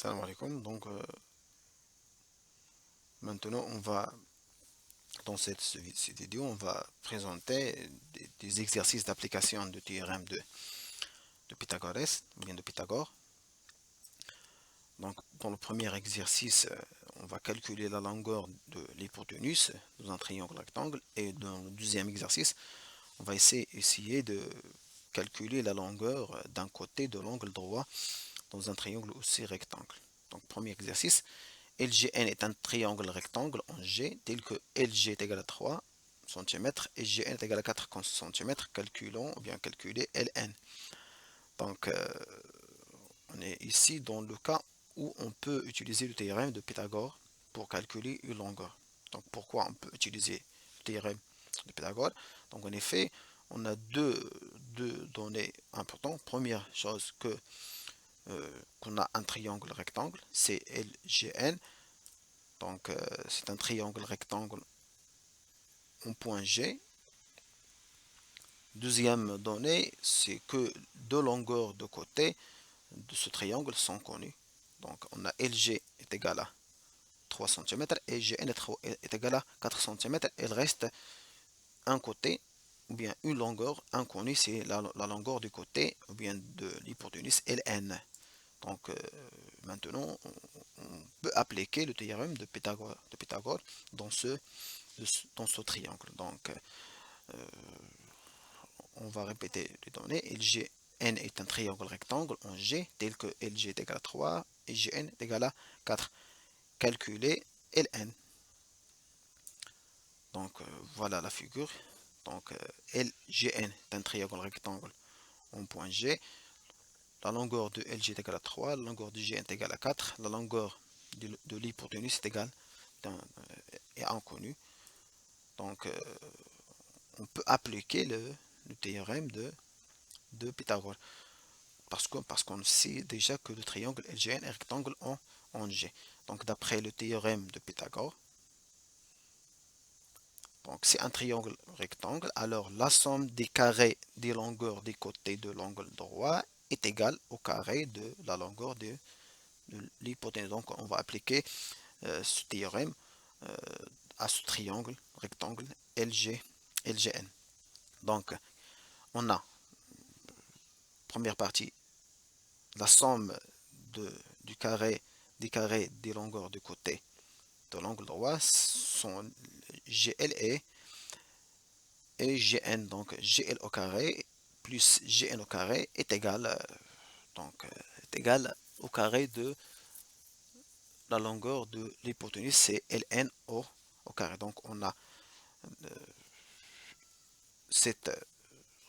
Salam alaikum. Donc maintenant dans cette vidéo, on va présenter des exercices d'application de théorème de Pythagore ou bien de Pythagore. Donc dans le premier exercice, on va calculer la longueur de l'hypoténuse dans un triangle rectangle, et dans le deuxième exercice, on va essayer de calculer la longueur d'un côté de l'angle droit dans un triangle aussi rectangle. Donc premier exercice. LGN est un triangle rectangle en G tel que LG est égal à 3 cm et GN est égal à 4 cm. Calculons ou bien calculer LN. Donc on est ici dans le cas où on peut utiliser le théorème de Pythagore pour calculer une longueur. Donc pourquoi on peut utiliser le théorème de Pythagore? Donc en effet, on a deux données importantes. Première chose qu'on a un triangle rectangle, c'est LGN. Donc c'est un triangle rectangle en point G. Deuxième donnée, c'est que deux longueurs de côté de ce triangle sont connues. Donc on a LG est égal à 3 cm et GN est égal à 4 cm. Il reste un côté ou bien une longueur inconnue, c'est la longueur du côté ou bien de l'hypoténuse LN. Donc maintenant on peut appliquer le théorème de Pythagore dans ce triangle. Donc on va répéter les données. LGN est un triangle rectangle en G tel que LG est égal à 3 et GN est égal à 4. Calculer LN. Donc voilà la figure. Donc LGN est un triangle rectangle en point G. La longueur de LG est égale à 3, la longueur de GN est égale à 4, la longueur de l'hypoténuse est égale est inconnue. Donc on peut appliquer le théorème de Pythagore. Parce qu'on sait déjà que le triangle LGN est rectangle en G. Donc d'après le théorème de Pythagore, donc c'est un triangle rectangle, alors la somme des carrés des longueurs des côtés de l'angle droit est égale au carré de la longueur de l'hypoténuse. Donc on va appliquer ce théorème euh, à ce triangle rectangle LGN. Donc on a, première partie, la somme de, du carré des carrés des longueurs de côté de l'angle droit sont GL et GN. Donc GL au carré plus GN au carré est égal, est égal au carré de la longueur de l'hypoténuse, c'est LN au carré. Donc on a cet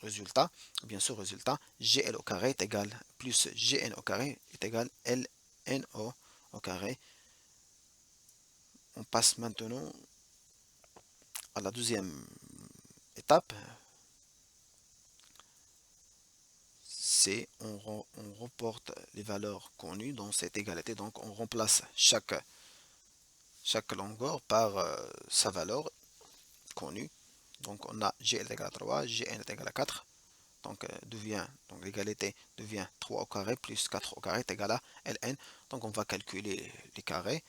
résultat, bien sûr résultat, GL au carré est égal plus GN au carré est égal LN au carré. On passe maintenant à la deuxième étape, c'est on reporte les valeurs connues dans cette égalité. Donc on remplace chaque longueur par sa valeur connue. Donc on a GL est égal à 3, GN est égal à 4. Donc l'égalité devient 3 au carré plus 4 au carré est égal à Ln. Donc on va calculer les carrés.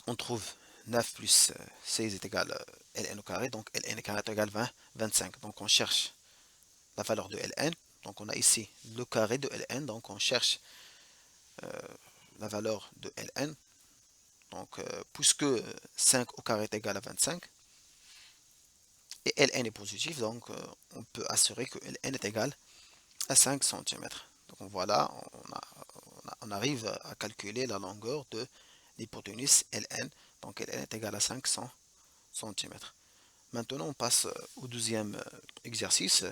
On trouve 9 plus 16 est égal à Ln au carré. Donc Ln carré est égal à 25. Donc on cherche la valeur de Ln. Donc on a ici le carré de Ln. Donc on cherche la valeur de Ln. Donc puisque 5 au carré est égal à 25 et Ln est positif, donc on peut assurer que Ln est égal à 5 cm. Donc voilà, on arrive à calculer la longueur de l'hypoténuse Ln. Donc Ln est égal à 5 cm. Maintenant, on passe au deuxième exercice.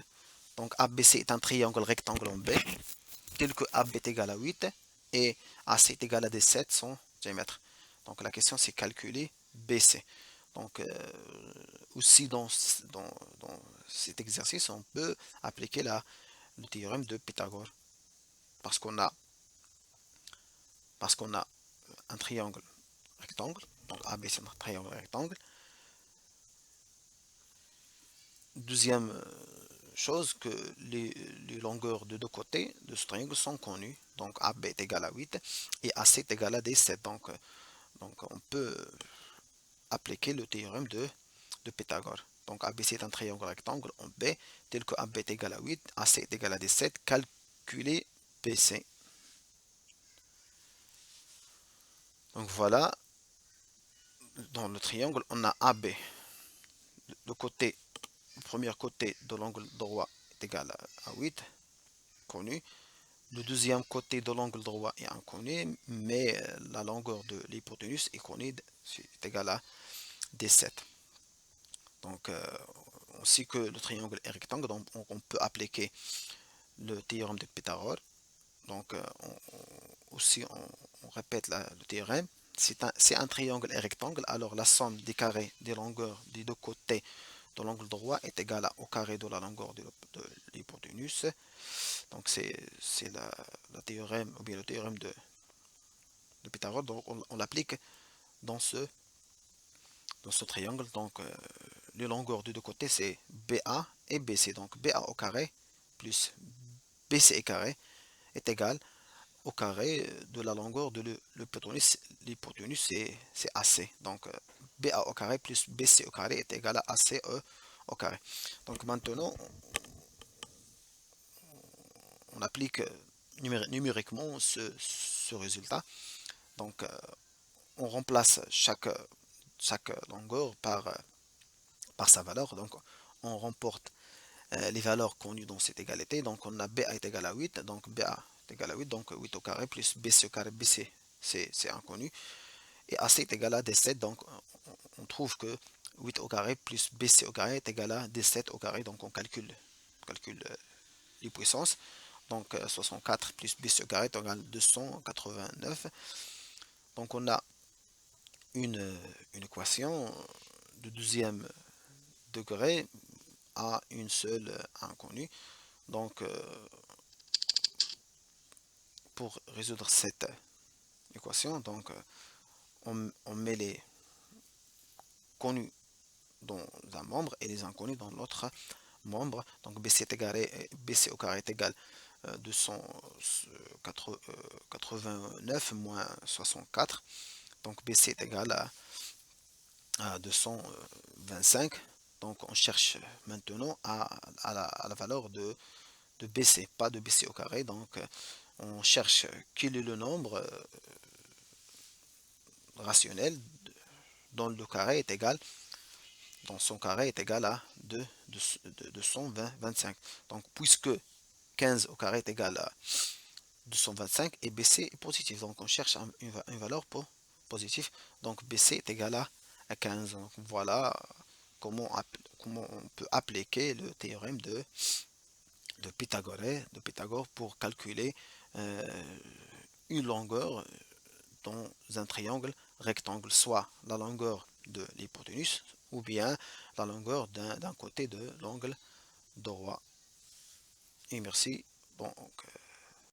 Donc ABC est un triangle rectangle en B, tel que AB est égal à 8 et AC est égal à 17 cm. Donc la question c'est calculer BC. Donc aussi dans cet exercice, on peut appliquer le théorème de Pythagore. Parce qu'on a, parce qu'on a un triangle rectangle, donc AB c'est un triangle rectangle. Deuxième chose que les longueurs de deux côtés de ce triangle sont connues. Donc AB est égal à 8 et AC est égal à 17. Donc on peut appliquer le théorème de Pythagore. Donc ABC est un triangle rectangle en B, tel que AB est égal à 8, AC est égal à 17, calculer BC. Donc voilà, dans le triangle, on a AB. Le premier côté de l'angle droit est égal à 8, connu. Le deuxième côté de l'angle droit est inconnu, mais la longueur de l'hypoténuse est connue, c'est égal à 17. Donc, ainsi que le triangle est rectangle, donc on peut appliquer le théorème de Pythagore. Donc, aussi, on répète le théorème. C'est un triangle et rectangle, alors la somme des carrés des longueurs des deux côtés de l'angle droit est égale au carré de la longueur de l'hypoténuse. Donc, c'est théorème, ou bien le théorème de Pythagore. Donc, on l'applique dans ce triangle. Donc, les longueurs des deux côtés, c'est BA et BC. Donc, BA au carré plus BC au carré est égal au carré de la longueur de l'hypoténuse. L'hypoténuse, c'est AC. Donc, BA au carré plus BC au carré est égal à ACE au carré. Donc, maintenant, on applique numériquement ce résultat. Donc, on remplace chaque longueur par sa valeur. Donc, on remporte les valeurs connues dans cette égalité. Donc, on a BA est égal à 8. Donc, BA est égal à 8. Donc, 8 au carré plus BC au carré. BC, c'est inconnu. Et AC est égal à 17. Donc, on trouve que 8 au carré plus BC au carré est égal à 17 au carré. Donc, on calcule les puissances. Donc, 64 plus BC au carré est égal à 289. Donc, on a une équation de deuxième degré à une seule inconnue. Donc, pour résoudre cette équation, donc, on met les connus dans un membre et les inconnus dans l'autre membre. Donc, BC au carré est égal à 289 moins 64. Donc, BC est égal à 225. Donc, on cherche maintenant à la valeur de BC, pas de BC au carré. Donc, on cherche quel est le nombre rationnel dont le carré est égal, dont son carré est égal à 225. Donc, puisque 15 au carré est égal à 225 et BC est positif, donc on cherche une valeur positive. Donc, BC est égal à 15. Donc, voilà comment on peut appliquer le théorème de Pythagore pour calculer une longueur dans un triangle rectangle, soit la longueur de l'hypoténuse ou bien la longueur d'un côté de l'angle droit. Et merci. Bon, donc,